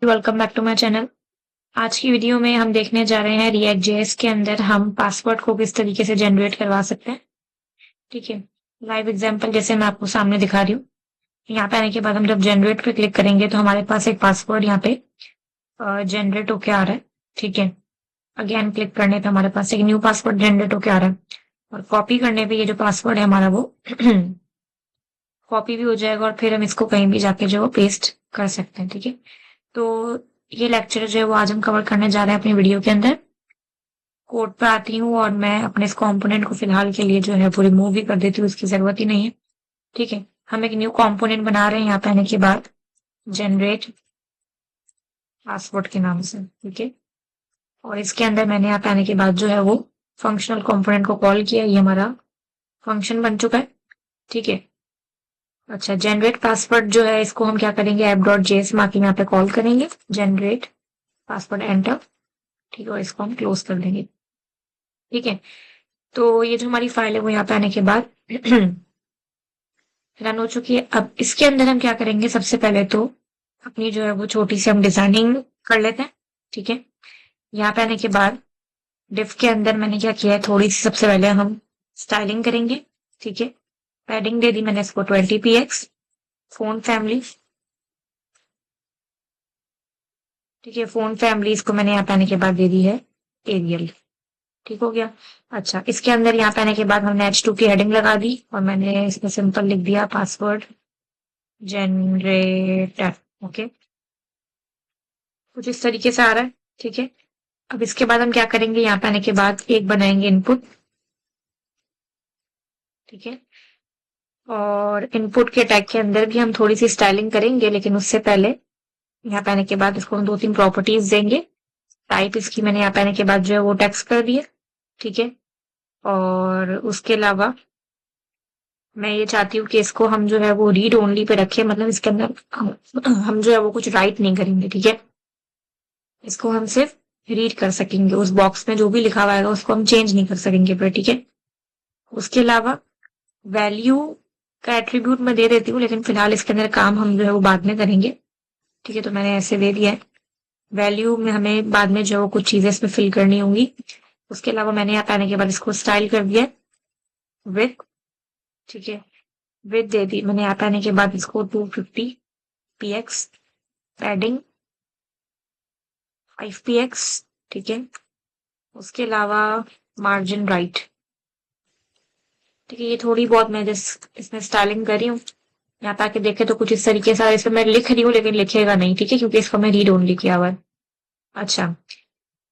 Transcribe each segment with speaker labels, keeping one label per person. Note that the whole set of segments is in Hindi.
Speaker 1: Welcome back to my channel. आज की वीडियो में हम देखने जा रहे हैं रिएक्ट जेएस के अंदर हम पासवर्ड को किस तरीके से जनरेट करवा सकते हैं। ठीक है, लाइव एग्जांपल जैसे मैं आपको सामने दिखा रही हूँ। यहाँ पे आने के बाद हम जब जनरेट पे क्लिक करेंगे तो हमारे पास एक पासवर्ड यहाँ पे जनरेट होके आ रहा है। ठीक है, अगेन क्लिक करने पे हमारे पास एक न्यू पासवर्ड जनरेट होके आ रहा है और कॉपी करने पे ये जो पासवर्ड है हमारा वो कॉपी भी हो जाएगा और फिर हम इसको कहीं भी जाके जो पेस्ट कर सकते हैं। ठीक है, तो ये लेक्चर जो है वो आज हम कवर करने जा रहे हैं अपनी वीडियो के अंदर। कोड पे आती हूँ और मैं अपने इस कंपोनेंट को फिलहाल के लिए जो है वो रिमूव भी कर देती हूँ, इसकी जरूरत ही नहीं है। ठीक है, हम एक न्यू कंपोनेंट बना रहे हैं यहाँ पे आने के बाद जनरेट पासवर्ड के नाम से। ठीक है, और इसके अंदर मैंने यहाँ पे आने के बाद जो है वो फंक्शनल कंपोनेंट को कॉल किया, ये हमारा फंक्शन बन चुका है। ठीक है, अच्छा, जनरेट पासवर्ड जो है इसको हम क्या करेंगे, ऐप डॉट जेएस मार्किंग यहाँ पे कॉल करेंगे, जनरेट पासवर्ड एंटर। ठीक है, और इसको हम क्लोज कर देंगे। ठीक है, तो ये जो हमारी फाइल है वो यहाँ पे आने के बाद रन हो चुकी है। अब इसके अंदर हम क्या करेंगे, सबसे पहले तो अपनी जो है वो छोटी सी हम डिजाइनिंग कर लेते हैं। ठीक है, यहाँ पे आने के बाद डिफ के अंदर मैंने क्या किया है, थोड़ी सी सबसे पहले हम स्टाइलिंग करेंगे। ठीक है, पैडिंग दे दी मैंने इसको 20 px, फोन फैमिली। ठीक है, फोन फैमिली इसको मैंने यहाँ पे आने के बाद दे दी है एरियल। ठीक हो गया। अच्छा, इसके अंदर यहाँ पे आने के बाद हमने H2 की हेडिंग लगा दी और मैंने इसमें सिंपल लिख दिया पासवर्ड जनरेटर। ओके, कुछ इस तरीके से आ रहा है। ठीक है, अब इसके बाद हम क्या करेंगे, यहाँ पे आने के बाद एक बनाएंगे इनपुट। ठीक है, और इनपुट के टैग के अंदर भी हम थोड़ी सी स्टाइलिंग करेंगे, लेकिन उससे पहले यहाँ पे आने के बाद इसको हम 2-3 प्रॉपर्टीज देंगे। टाइप इसकी मैंने यहाँ पे आने के बाद जो है वो टेक्स्ट कर दिया। ठीक है, और उसके अलावा मैं ये चाहती हूँ कि इसको हम जो है वो रीड ओनली पे रखें, मतलब इसके अंदर हम जो है वो कुछ राइट नहीं करेंगे। ठीक है, इसको हम सिर्फ रीड कर सकेंगे, उस बॉक्स में जो भी लिखा हुआ है उसको हम चेंज नहीं कर सकेंगे फिर। ठीक है, उसके अलावा वैल्यू का एट्रीब्यूट मैं दे देती हूँ, लेकिन फिलहाल इसके अंदर काम हम जो है वो बाद में करेंगे। ठीक है, तो मैंने ऐसे दे दिया है। वैल्यू में हमें बाद में जो है वो कुछ चीजें इसमें फिल करनी होंगी। उसके अलावा मैंने यहाँ पे आने के बाद इसको स्टाइल कर दिया विथ। ठीक है, विथ दे दी मैंने यहाँ पे आने के बाद इसको 250 px, पैडिंग 5 px। ठीक है, उसके अलावा मार्जिन राइट। ठीक है, ये थोड़ी बहुत मैं जिस इसमें स्टाइलिंग कर रही हूँ, यहाँ पे आके देखे तो कुछ इस तरीके से इसमें मैं लिख रही हूँ लेकिन लिखेगा नहीं। ठीक है, क्योंकि इसको मैं रीड ओनली किया हुआ है। अच्छा,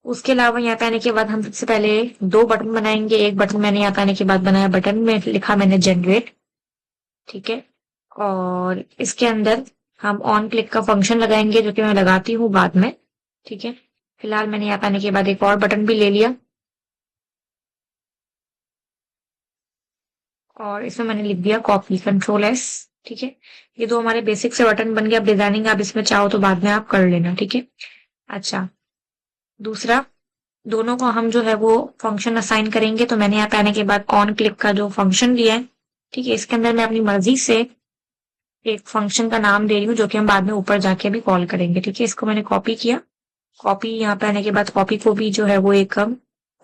Speaker 1: उसके अलावा यहाँ पे आने के बाद हम सबसे पहले 2 बटन बनाएंगे। एक बटन मैंने यहाँ पे आने के बाद बनाया, बटन में लिखा मैंने जनरेट। ठीक है, और इसके अंदर हम ऑन क्लिक का फंक्शन लगाएंगे, जो कि मैं लगाती हूँ बाद में। ठीक है, फिलहाल मैंने यहाँ पे आने के बाद एक और बटन भी ले लिया और इसमें मैंने लिख दिया कॉपी, कंट्रोल S। ठीक है, ये 2 हमारे बेसिक से बटन बन गए। अब डिजाइनिंग आप इसमें चाहो तो बाद में आप कर लेना। ठीक है, अच्छा, दूसरा, दोनों को हम जो है वो फंक्शन असाइन करेंगे। तो मैंने यहाँ पे आने के बाद ऑन क्लिक का जो फंक्शन दिया है, ठीक है, इसके अंदर मैं अपनी मर्जी से एक फंक्शन का नाम दे रही हूँ, जो कि हम बाद में ऊपर जाके भी कॉल करेंगे। ठीक है, इसको मैंने कॉपी किया। कॉपी यहाँ पे आने के बाद कॉपी को भी जो है वो एक हम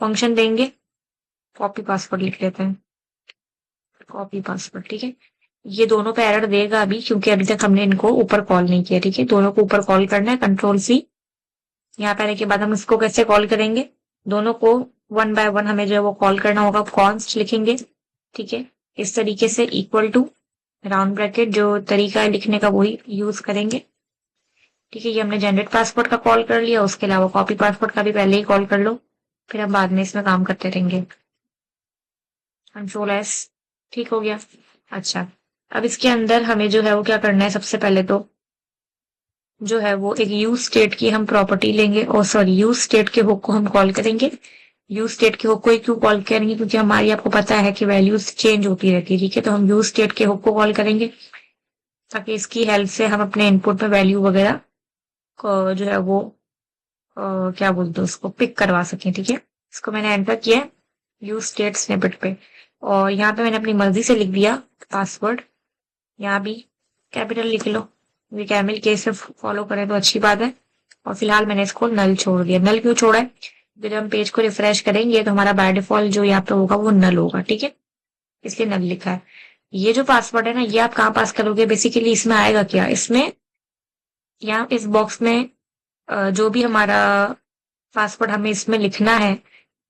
Speaker 1: फंक्शन देंगे, कॉपी पासवर्ड लिख लेते हैं, कॉपी पासवर्ड। ठीक है, ये दोनों पे एरर देगा अभी, क्योंकि अभी तक हमने इनको ऊपर कॉल नहीं किया। ठीक है, दोनों को ऊपर कॉल करना है, कंट्रोल C। यहाँ पे आने के बाद हम इसको कैसे कॉल करेंगे, दोनों को 1 बाय 1 हमें जो है वो कॉल करना होगा। कॉन्स्ट लिखेंगे। ठीक है, इस तरीके से इक्वल टू राउंड ब्रैकेट, जो तरीका है लिखने का वही यूज करेंगे। ठीक है, ये हमने जनरेट पासवर्ड का कॉल कर लिया। उसके अलावा कॉपी पासवर्ड का भी पहले ही कॉल कर लो, फिर हम बाद में इसमें काम करते रहेंगे। Control S। ठीक हो गया। अच्छा, अब इसके अंदर हमें जो है वो क्या करना है, सबसे पहले तो जो है वो एक यूज स्टेट की हम प्रॉपर्टी लेंगे, और सॉरी, यूज स्टेट के हुक को हम कॉल करेंगे। यूज स्टेट के हुक को क्यों कॉल करेंगे, क्योंकि हमारी आपको पता है कि वैल्यूज चेंज होती रहती है। ठीक है, तो हम यूज स्टेट के हुक को कॉल करेंगे ताकि इसकी हेल्प से हम अपने इनपुट में वैल्यू वगैरह को जो है वो क्या बोलते हैं उसको पिक करवा सकें। ठीक है, इसको मैंने एंटर किया यूज स्टेट स्निपेट पे, और यहाँ पे मैंने अपनी मर्जी से लिख दिया पासवर्ड। यहाँ भी कैपिटल लिख लो, ये कैमिल के से फॉलो करें तो अच्छी बात है। और फिलहाल मैंने इसको नल छोड़ दिया। नल क्यों छोड़ा है? फिर हम पेज को रिफ्रेश करेंगे तो हमारा बाय डिफॉल्ट जो यहाँ पे होगा वो नल होगा, ठीक है, इसलिए नल लिखा है। ये जो पासवर्ड है ना, ये आप कहाँ पास करोगे? बेसिकली इसमें आएगा क्या, इसमें यहाँ इस बॉक्स में जो भी हमारा पासवर्ड हमें इसमें लिखना है,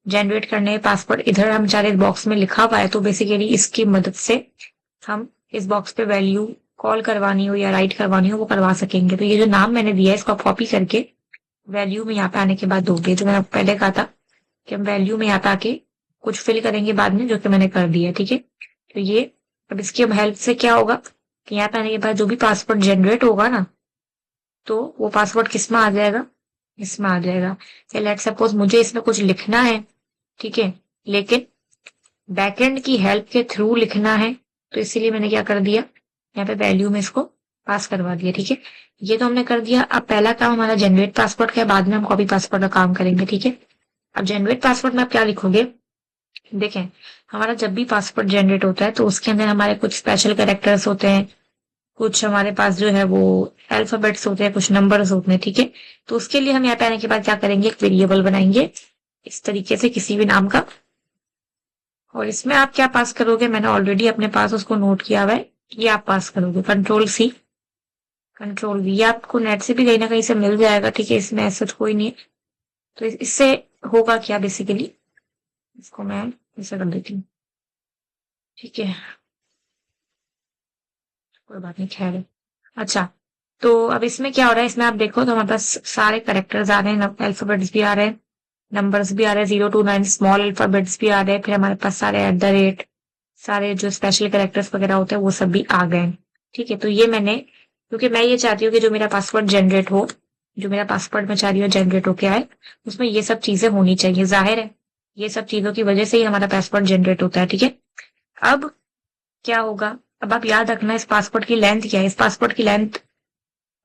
Speaker 1: जनरेट करने पासवर्ड इधर हम चाहे इस बॉक्स में लिखा हुआ है, तो बेसिकली इसकी मदद से हम इस बॉक्स पे वैल्यू कॉल करवानी हो या राइट करवानी हो वो करवा सकेंगे। तो ये जो नाम मैंने दिया है इसको आप कॉपी करके वैल्यू में यहाँ पे आने के बाद दोगे, जो मैंने पहले कहा था कि हम वैल्यू में यहाँ पे आके कुछ फिल करेंगे बाद में, जो कि मैंने कर दिया, ठीक है। तो ये अब इसकी हेल्प से क्या होगा कि यहाँ पे आने के बाद जो भी पासवर्ड जनरेट होगा ना, तो वो पासवर्ड किस में आ जाएगा, इसमें आ जाएगा। लेट सपोज मुझे इसमें कुछ लिखना है, ठीक है, लेकिन बैकएंड की हेल्प के थ्रू लिखना है, तो इसीलिए मैंने क्या कर दिया, यहाँ पे वैल्यू में इसको पास करवा दिया, ठीक है। ये तो हमने कर दिया। अब पहला काम हमारा जनरेट पासवर्ड का है, बाद में हम कॉपी पासवर्ड का काम करेंगे, ठीक है। अब जनरेट पासवर्ड में आप क्या लिखोगे, देखें, हमारा जब भी पासवर्ड जनरेट होता है तो उसके अंदर हमारे कुछ स्पेशल कैरेक्टर्स होते हैं, कुछ हमारे पास जो है वो अल्फाबेट्स होते हैं, कुछ नंबर्स होते हैं, ठीक है। तो उसके लिए हम यहाँ पे आने के बाद क्या करेंगे, एक वेरिएबल बनाएंगे इस तरीके से किसी भी नाम का, और इसमें आप क्या पास करोगे, मैंने ऑलरेडी अपने पास उसको नोट किया हुआ है। ये आप पास करोगे कंट्रोल-C कंट्रोल-V, आपको नेट से भी कहीं ना कहीं से मिल जाएगा, ठीक है, इसमें ऐसा कोई नहीं है। तो इससे होगा क्या, बेसिकली इसको मैं ऐसा कर देती हूँ, ठीक है, कोई बात नहीं, खैर है। अच्छा, तो अब इसमें क्या हो रहा है, इसमें आप देखो तो हमारे पास सारे करेक्टर्स आ रहे हैं, अल्फाबेट्स भी आ रहे हैं, नंबर्स भी आ रहे हैं, 0 to 9 स्मॉल अल्फाबेट्स भी आ रहे हैं, फिर हमारे पास सारे एट द रेट, सारे जो स्पेशल करेक्टर्स वगैरह होते हैं वो सब भी आ गए, ठीक है। तो ये मैंने, क्योंकि मैं ये चाहती हूँ कि जो मेरा पासवर्ड जनरेट हो, जो मेरा पासवर्ड मैं चाह रही हूँ जनरेट होके आए, उसमें ये सब चीजें होनी चाहिए, जाहिर है ये सब चीजों की वजह से ही हमारा पासवर्ड जनरेट होता है, ठीक है। अब क्या होगा, अब आप याद रखना इस पासवर्ड की लेंथ क्या है। इस पासवर्ड की लेंथ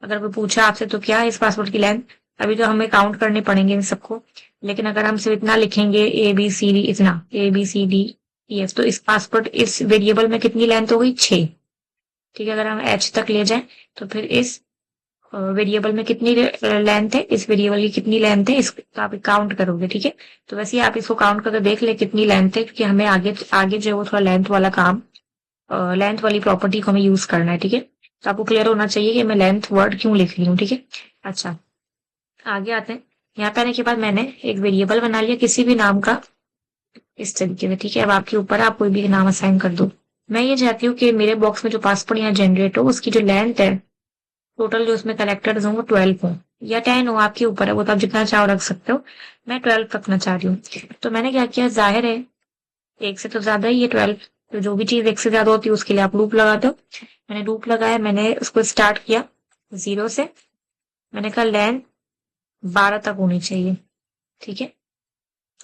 Speaker 1: अगर कोई पूछा आपसे तो क्या है इस पासवर्ड की लेंथ, अभी तो हमें काउंट करने पड़ेंगे इन सबको, लेकिन अगर हम सिर्फ इतना लिखेंगे ABCD, इतना ABCDEF, तो इस पासवर्ड इस वेरिएबल में कितनी लेंथ हो गई, 6, ठीक है। अगर हम H तक ले जाएं तो फिर इस वेरिएबल में कितनी लेंथ है, इस वेरिएबल की कितनी लेंथ है, इसको आप काउंट करोगे, ठीक है। तो वैसे ही आप इसको काउंट करके देख ले कितनी लेंथ है, क्योंकि हमें आगे आगे जो है वो थोड़ा लेंथ वाला काम, लेंथ वाली प्रॉपर्टी को हमें यूज करना है, ठीक है। तो आपको क्लियर होना चाहिए कि मैं लेंथ वर्ड क्यों लिख रही हूँ, ठीक है। अच्छा, आगे आते हैं। यहाँ पे आने के बाद मैंने एक वेरिएबल बना लिया किसी भी नाम का इस तरीके से, ठीक है। अब आपके ऊपर आप कोई भी नाम असाइन कर दो। मैं ये चाहती हूँ कि मेरे बॉक्स में जो पासवर्ड यहाँ जनरेट हो उसकी जो लेंथ है, टोटल जो उसमें करेक्टर्स हों वो 12 हो या 10 हो, आपके ऊपर है, वो तो आप जितना चाहो रख सकते हो। मैं 12 रखना चाह रही हूँ। तो मैंने क्या किया, जाहिर है एक से तो ज्यादा ही, ये 12, तो जो भी चीज एक से ज्यादा होती है उसके लिए आप लूप लगाते हो। मैंने लूप लगाया, मैंने उसको स्टार्ट किया 0 से, मैंने कहा लेंथ 12 तक होनी चाहिए, ठीक है।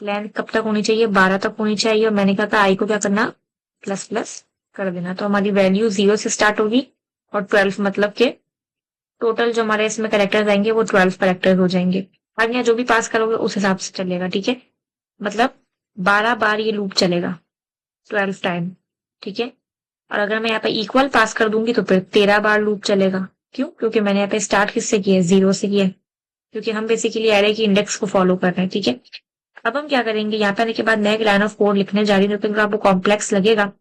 Speaker 1: लेंथ कब तक होनी चाहिए, 12 तक होनी चाहिए, और मैंने कहा था आई को क्या करना, प्लस प्लस कर देना, तो हमारी वैल्यू 0 से स्टार्ट होगी और 12, मतलब के टोटल जो हमारे इसमें करेक्टर्स आएंगे वो 12 करेक्टर्स हो जाएंगे। अब यहाँ जो भी पास करोगे उस हिसाब से चलेगा, ठीक है। मतलब 12 बार ये लूप चलेगा, 12 टाइम, ठीक है। और अगर मैं यहाँ पे इक्वल पास कर दूंगी तो फिर 13 बार लूप चलेगा। क्यों? क्योंकि मैंने यहाँ पे स्टार्ट किससे किया है, 0 से किया है, क्योंकि हम बेसिकली एरे की इंडेक्स को फॉलो कर रहे हैं, ठीक है। अब हम क्या करेंगे, यहाँ पे आने के बाद मैं एक लाइन ऑफ कोड लिखने जा रही हूँ, तो आपको कॉम्प्लेक्स लगेगा,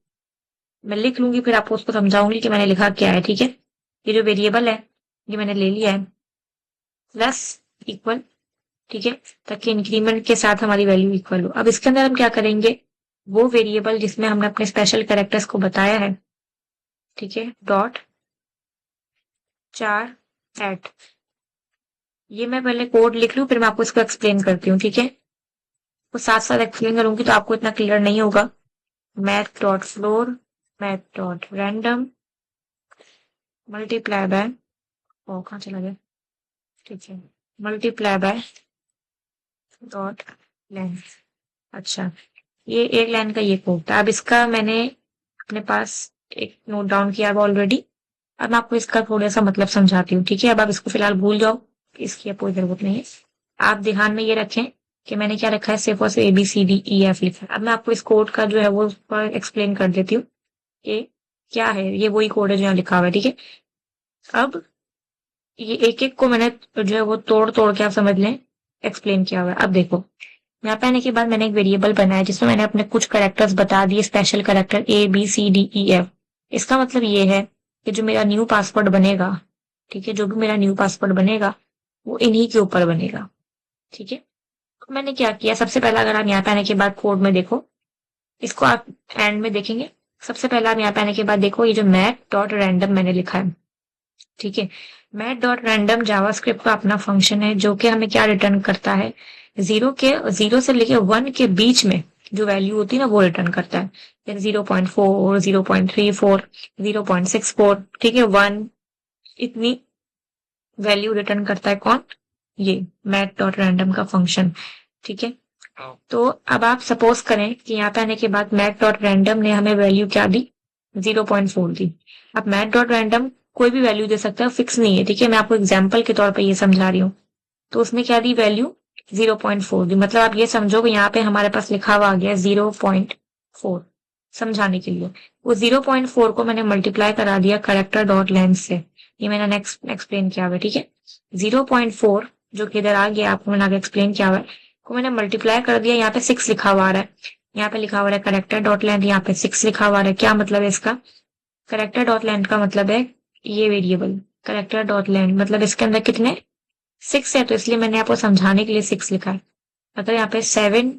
Speaker 1: मैं लिख लूंगी, फिर आपको उसको समझाऊंगी कि मैंने लिखा क्या है, ठीक है। ये जो वेरिएबल है ये मैंने ले लिया है, प्लस इक्वल, ठीक है, ताकि इंक्रीमेंट के साथ हमारी वैल्यू इक्वल हो। अब इसके अंदर हम क्या करेंगे, वो वेरिएबल जिसमें हमने अपने स्पेशल कैरेक्टर्स को बताया है, ठीक है, डॉट 4 एट, ये मैं पहले कोड लिख लूं फिर मैं आपको इसको एक्सप्लेन करती हूँ, ठीक है। तो साथ साथ एक्सप्लेन करूंगी तो आपको इतना क्लियर नहीं होगा। Math dot floor, math dot random, multiply by, ओ कहाँ चला गया, ठीक है, मल्टीप्लाई बाय डॉट लेंथ। अच्छा, ये एक लाइन का ये कोड था। अब इसका मैंने अपने पास एक नोट डाउन किया है ऑलरेडी। अब मैं आपको इसका थोड़ा सा मतलब समझाती हूँ, ठीक है। अब आप इसको फिलहाल भूल जाओ, इसकी अब कोई जरूरत नहीं है। आप ध्यान में ये रखें कि मैंने क्या रखा है, सिर्फ और सिर्फ ABCDEF लिखा है। अब मैं आपको इस कोड का जो है वो एक्सप्लेन कर देती हूँ कि क्या है। ये वही कोड है जो यहाँ लिखा हुआ है, ठीक है। अब ये एक एक को मैंने जो है वो तोड़ तोड़ के आप समझ लें एक्सप्लेन किया हुआ है। अब देखो, यहाँ पे आने के बाद मैंने एक वेरिएबल बनाया जिसमें मैंने अपने कुछ करेक्टर्स बता दिए, स्पेशल करेक्टर ABCDEF। इसका मतलब ये है कि जो मेरा न्यू पासवर्ड बनेगा, ठीक है, जो भी मेरा न्यू पासवर्ड बनेगा वो इन्हीं के ऊपर बनेगा। ठीक है, तो मैंने क्या किया, सबसे पहला अगर आप यहाँ पे आने के बाद कोड में देखो, इसको आप एंड में देखेंगे। सबसे पहला आप यहाँ पे आने के बाद देखो, ये जो मैथ डॉट रैंडम मैंने लिखा है, ठीक है, मैथ डॉट रैंडम जावास्क्रिप्ट का अपना फंक्शन है जो कि हमें क्या रिटर्न करता है, जीरो से लेके 1 के बीच में जो वैल्यू होती है ना वो रिटर्न करता है। जैसे 0.4, 0.34, 0.64, ठीक है, 1, इतनी वैल्यू रिटर्न करता है कौन, ये मैथ डॉट रैंडम का फंक्शन। ठीक है, तो अब आप सपोज करें कि यहाँ पे आने के बाद मैथ डॉट रैंडम ने हमें वैल्यू क्या दी, 0.4 दी। अब मैथ डॉट रैंडम कोई भी वैल्यू दे सकता है, फिक्स नहीं है, ठीक है, मैं आपको एग्जाम्पल के तौर पे ये समझा रही हूँ। तो उसने क्या दी वैल्यू, 0.4 दी। मतलब आप ये समझो कि यहाँ पे हमारे पास लिखा हुआ आ गया 0.4, समझाने के लिए। वो 0.4 को मैंने मल्टीप्लाई करा दिया करेक्टर डॉट लेंथ से, ये मैंने नेक्स्ट एक्सप्लेन किया हुआ है। ठीक है, 0.4 जो कि इधर आ गया, आपको मैंने आगे एक्सप्लेन किया हुआ है, को मैंने मल्टीप्लाई कर दिया, यहाँ पे 6 लिखा हुआ आ रहा है, यहाँ पे लिखा हुआ है करेक्टर डॉट लेंथ, यहाँ पे 6 लिखा हुआ आ रहा है। क्या मतलब है इसका, करेक्टर डॉट लेंथ का मतलब है ये वेरिएबल करेक्टर डॉट लेंथ, मतलब इसके अंदर कितने 6 है, तो इसलिए मैंने आपको समझाने के लिए 6 लिखा है। अगर यहाँ पे 7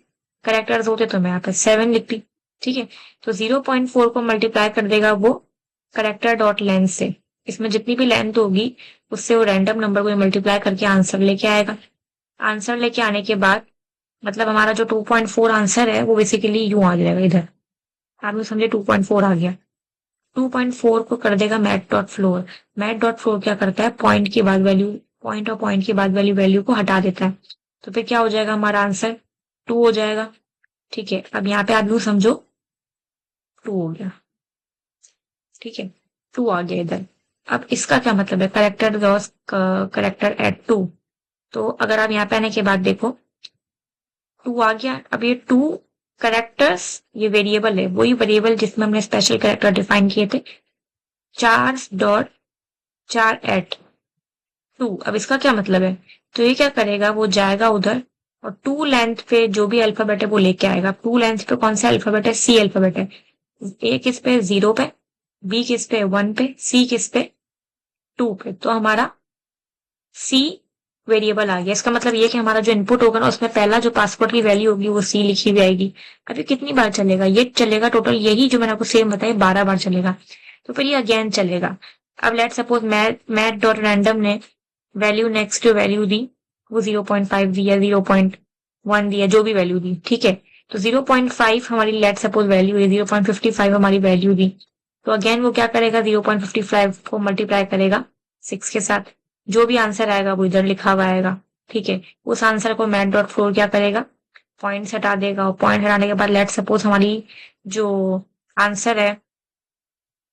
Speaker 1: करेक्टर्स होते तो मैं यहाँ पे 7 लिखती। ठीक है, तो 0.4 को मल्टीप्लाई कर देगा वो करेक्टर डॉट लेंथ से, इसमें जितनी भी लेंथ होगी उससे वो रैंडम नंबर को मल्टीप्लाई करके आंसर लेके आएगा। आंसर लेके आने के बाद मतलब हमारा जो 2.4 आंसर है वो बेसिकली यूं आ जाएगा इधर, आप लोग समझे 2.4 आ गया। 2.4 को कर देगा math dot floor. Math dot floor क्या करता है, पॉइंट के बाद वैल्यू, पॉइंट और पॉइंट के बाद वैल्यू को हटा देता है। तो फिर क्या हो जाएगा हमारा आंसर, 2 हो जाएगा। ठीक है, अब यहाँ पे आप लोग समझो 2 हो गया। ठीक है, 2 आ गया इधर। अब इसका क्या मतलब है, करेक्टर लॉस करेक्टर एट 2। तो अगर आप यहाँ पे आने के बाद देखो 2 आ गया। अब ये 2 करेक्टर्स, ये वेरिएबल है, वही वेरिएबल जिसमें हमने स्पेशल करेक्टर डिफाइन किए थे, 4.4@2। अब इसका क्या मतलब है, तो ये क्या करेगा, वो जाएगा उधर और 2 लेंथ पे जो भी अल्फाबेट है वो लेके आएगा। 2 लेंथ पे कौन सा अल्फाबेट है, सी अल्फाबेट है। ए किस पे, 0 पे, बी किस पे, 1 पे, सी किस पे, 2 पे। तो हमारा सी वेरिएबल आ गया। इसका मतलब ये कि हमारा जो इनपुट होगा ना उसमें पहला जो पासवर्ड की वैल्यू होगी वो सी लिखी हुई आएगी। अब ये कितनी बार चलेगा, ये चलेगा टोटल, यही जो मैंने आपको सेम बताया 12 बार चलेगा। तो फिर ये अगेन चलेगा। अब let suppose math dot random ने वैल्यू नेक्स्ट वैल्यू दी, वो 0.5 दिया, 0.1 दिया, जो भी वैल्यू दी, ठीक है, तो 0.5 हमारी लेट सपोज वैल्यू है, 0.55 हमारी वैल्यू दी। तो अगेन वो क्या करेगा, 0.55 को मल्टीप्लाई करेगा 6 के साथ, जो भी आंसर आएगा वो इधर लिखा हुआ आएगा। ठीक है, उस आंसर को मैथ डॉट फ्लोर क्या करेगा, पॉइंट हटा देगा, और पॉइंट हटाने के बाद लेट सपोज हमारी जो आंसर है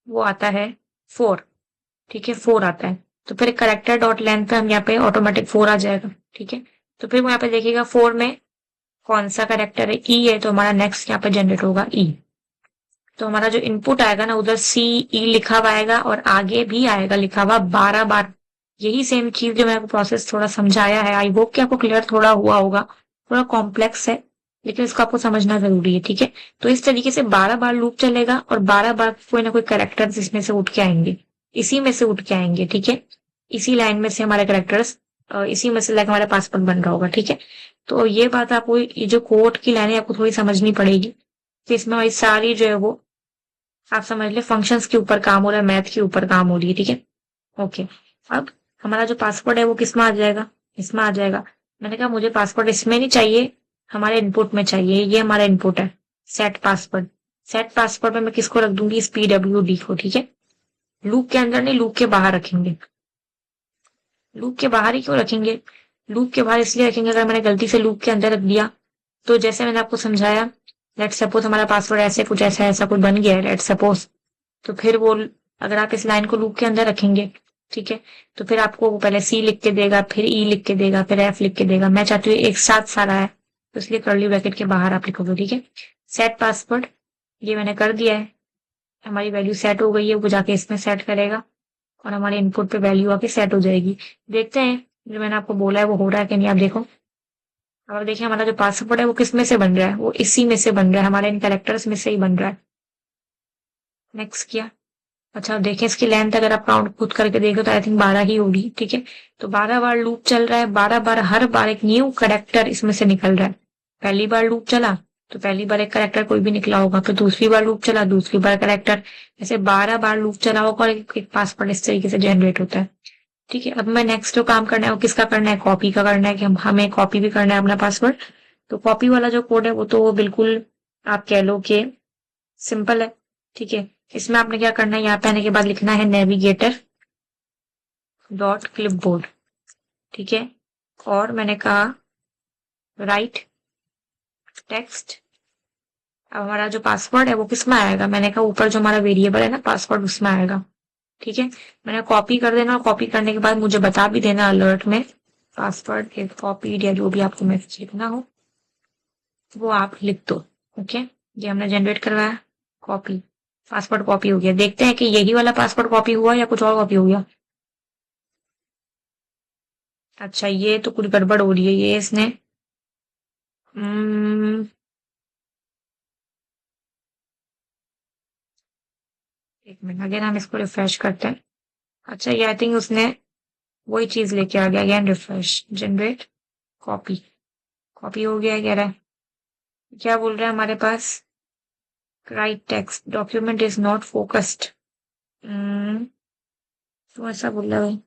Speaker 1: वो आता है 4। ठीक है, 4 आता है, तो फिर करेक्टर डॉट लेंथ पे हम यहाँ पे ऑटोमेटिक 4 आ जाएगा। ठीक है, तो फिर वो यहाँ पे देखिएगा 4 में कौन सा करेक्टर है, ई है, तो हमारा नेक्स्ट यहाँ पे जनरेट होगा ई। तो हमारा जो इनपुट आएगा ना उधर सी ई लिखा हुआ आएगा, और आगे भी आएगा लिखा हुआ 12 बार। यही सेम चीज जो मैंने प्रोसेस थोड़ा समझाया है, आई होप कि आपको क्लियर थोड़ा हुआ होगा। थोड़ा कॉम्प्लेक्स है लेकिन इसको आपको समझना जरूरी है। ठीक है, तो इस तरीके से 12 बार लूप चलेगा और 12 बार कोई ना कोई करेक्टर्स इसमें से उठ के आएंगे, इसी में से उठ के आएंगे। ठीक है, इसी लाइन में से हमारे करेक्टर्स, इसी में से लाइक हमारा पासवर्ड बन रहा होगा। ठीक है, तो ये बात आपको, ये जो कोड की लाइनें आपको थोड़ी समझनी पड़ेगी। तो इसमें हमारी सारी जो है वो आप समझ ले फंक्शंस के ऊपर काम हो रहा है, मैथ के ऊपर काम हो रही है। ठीक है, ओके। अब हमारा जो पासवर्ड है वो किस में आ जाएगा, इसमें आ जाएगा। मैंने कहा मुझे पासवर्ड इसमें नहीं चाहिए, हमारे इनपुट में चाहिए, ये हमारा इनपुट है सेट पासवर्ड। सेट पासवर्ड में मैं किसको रख दूंगी, इस PWD को। ठीक है, लूप के अंदर नहीं, लूप के बाहर रखेंगे। लूप के बाहर ही क्यों रखेंगे, लूप के बाहर इसलिए रखेंगे अगर मैंने गलती से लूप के अंदर रख दिया तो जैसे मैंने आपको समझाया, लेट सपोज हमारा पासवर्ड ऐसे कुछ ऐसा कुछ बन गया है लेट सपोज, तो फिर वो अगर आप इस लाइन को लूप के अंदर रखेंगे, ठीक है, तो फिर आपको वो पहले सी लिख के देगा, फिर ई लिख के देगा, फिर एफ लिख के देगा। मैं चाहती हूँ एक साथ सारा है, तो इसलिए कर्ली ब्रैकेट के बाहर आप लिखोगे। ठीक है, सेट पासवर्ड ये मैंने कर दिया है, हमारी वैल्यू सेट हो गई है, वो जाके इसमें सेट करेगा। और हमारे इनपुट पे वैल्यू आके सेट हो जाएगी। देखते हैं जो मैंने आपको बोला है वो हो रहा है कि नहीं। आप देखो, अब देखिए हमारा जो पासवर्ड है वो किस में से बन रहा है, वो इसी में से बन रहा है, हमारे इन कैरेक्टर्स में से ही बन रहा है। नेक्स्ट किया। अच्छा देखें इसकी लेंथ अगर आप काउंट खुद करके देखो तो आई थिंक 12 ही होगी। ठीक है, तो 12 बार लूप चल रहा है, 12 बार हर बार एक न्यू करेक्टर इसमें से निकल रहा है। पहली बार लूप चला तो पहली बार एक करेक्टर कोई भी निकला होगा, फिर दूसरी बार लूप चला दूसरी बार करेक्टर, ऐसे 12 बार लूप चला होगा और एक पासवर्ड इस तरीके से जनरेट होता है। ठीक है, अब मैं नेक्स्ट जो काम करना है वो किसका करना है, कॉपी का करना है कि हमें कॉपी भी करना है अपना पासवर्ड। तो कॉपी वाला जो कोड है वो तो बिल्कुल आप कह लो कि सिंपल है। ठीक है, इसमें आपने क्या करना है, यहाँ पे आने के बाद लिखना है नेविगेटर डॉट क्लिपबोर्ड। ठीक है, और मैंने कहा राइट टेक्स्ट। अब हमारा जो पासवर्ड है वो किसमें आएगा, मैंने कहा ऊपर जो हमारा वेरिएबल है ना पासवर्ड उसमें आएगा। ठीक है, मैंने कॉपी कर देना और कॉपी करने के बाद मुझे बता भी देना अलर्ट में पासवर्ड इज कॉपीड या जो भी आपको मैसेज लिखना हो वो आप लिख दो। ओके, ये हमने जनरेट करवाया, कॉपी पासवर्ड कॉपी हो गया। देखते हैं कि यही वाला पासवर्ड कॉपी हुआ या कुछ और कॉपी हो गया। अच्छा ये तो कुछ गड़बड़ हो रही है, ये इसने एक मिनट अगेन हम इसको रिफ्रेश करते हैं। अच्छा ये आई थिंक उसने वही चीज लेके आ गया, again refresh generate copy, copy हो गया कह रहा है। क्या बोल रहा है हमारे पास, right text document is not focused. तो ऐसा बोल रहा है।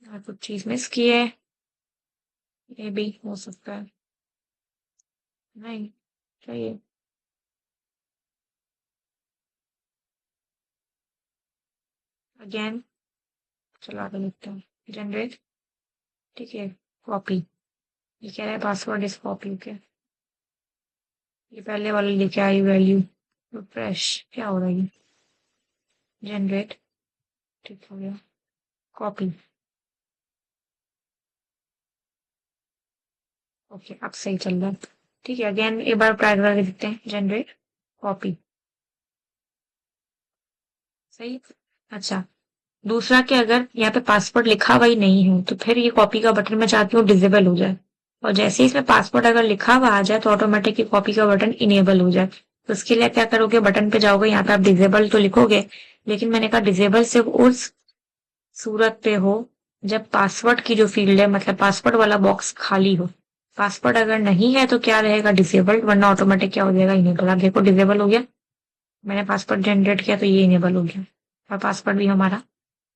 Speaker 1: और कुछ चीज मिस की है, ये भी हो सकता है। नहीं चाहिए, अगेन चला के लिखते हैं जनरेट। ठीक है, कॉपी, ये कह रहा है पासवर्ड इज कॉपी के, ये पहले वाले लेके आई वैल्यू रिफ्रेश, क्या हो रहा है जनरेट। ठीक हो गया, कॉपी। ओके अब सही चल रहा है। ठीक है, अगेन एक बार ट्राई करके देखते हैं जनरेट कॉपी, सही। अच्छा दूसरा कि अगर यहाँ पे पासवर्ड लिखा हुआ ही नहीं है तो फिर ये कॉपी का बटन मैं चाहती हूँ डिसेबल हो जाए, और जैसे ही इसमें पासवर्ड अगर लिखा हुआ आ जाए तो ऑटोमेटिक ये कॉपी का बटन इनेबल हो जाए। तो उसके लिए क्या करोगे, बटन पे जाओगे, यहाँ पे आप डिसेबल तो लिखोगे, लेकिन मैंने कहा डिसेबल सिर्फ उस सूरत पे हो जब पासवर्ड की जो फील्ड है मतलब पासवर्ड वाला बॉक्स खाली हो। पासवर्ड अगर नहीं है तो क्या रहेगा डिसेबल्ड, वरना ऑटोमेटिक क्या हो जाएगा इनेबल। आप देखो डिसेबल हो गया, मैंने पासवर्ड जनरेट किया तो ये इनेबल हो गया और पासवर्ड भी हमारा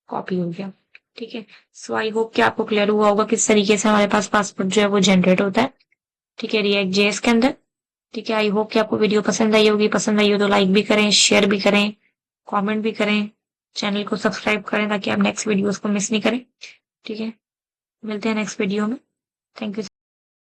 Speaker 1: कॉपी हो गया। ठीक है, सो आई होप कि आपको क्लियर हुआ होगा किस तरीके से हमारे पास पासवर्ड जो है वो जनरेट होता है। ठीक है, रिएक्ट जेएस के अंदर। ठीक है, आई होप कि आपको वीडियो पसंद आई होगी, पसंद आई हो तो लाइक भी करें, शेयर भी करें, कमेंट भी करें, चैनल को सब्सक्राइब करें ताकि आप नेक्स्ट वीडियोस को मिस नहीं करें। ठीक है, मिलते हैं नेक्स्ट वीडियो में। Thank you.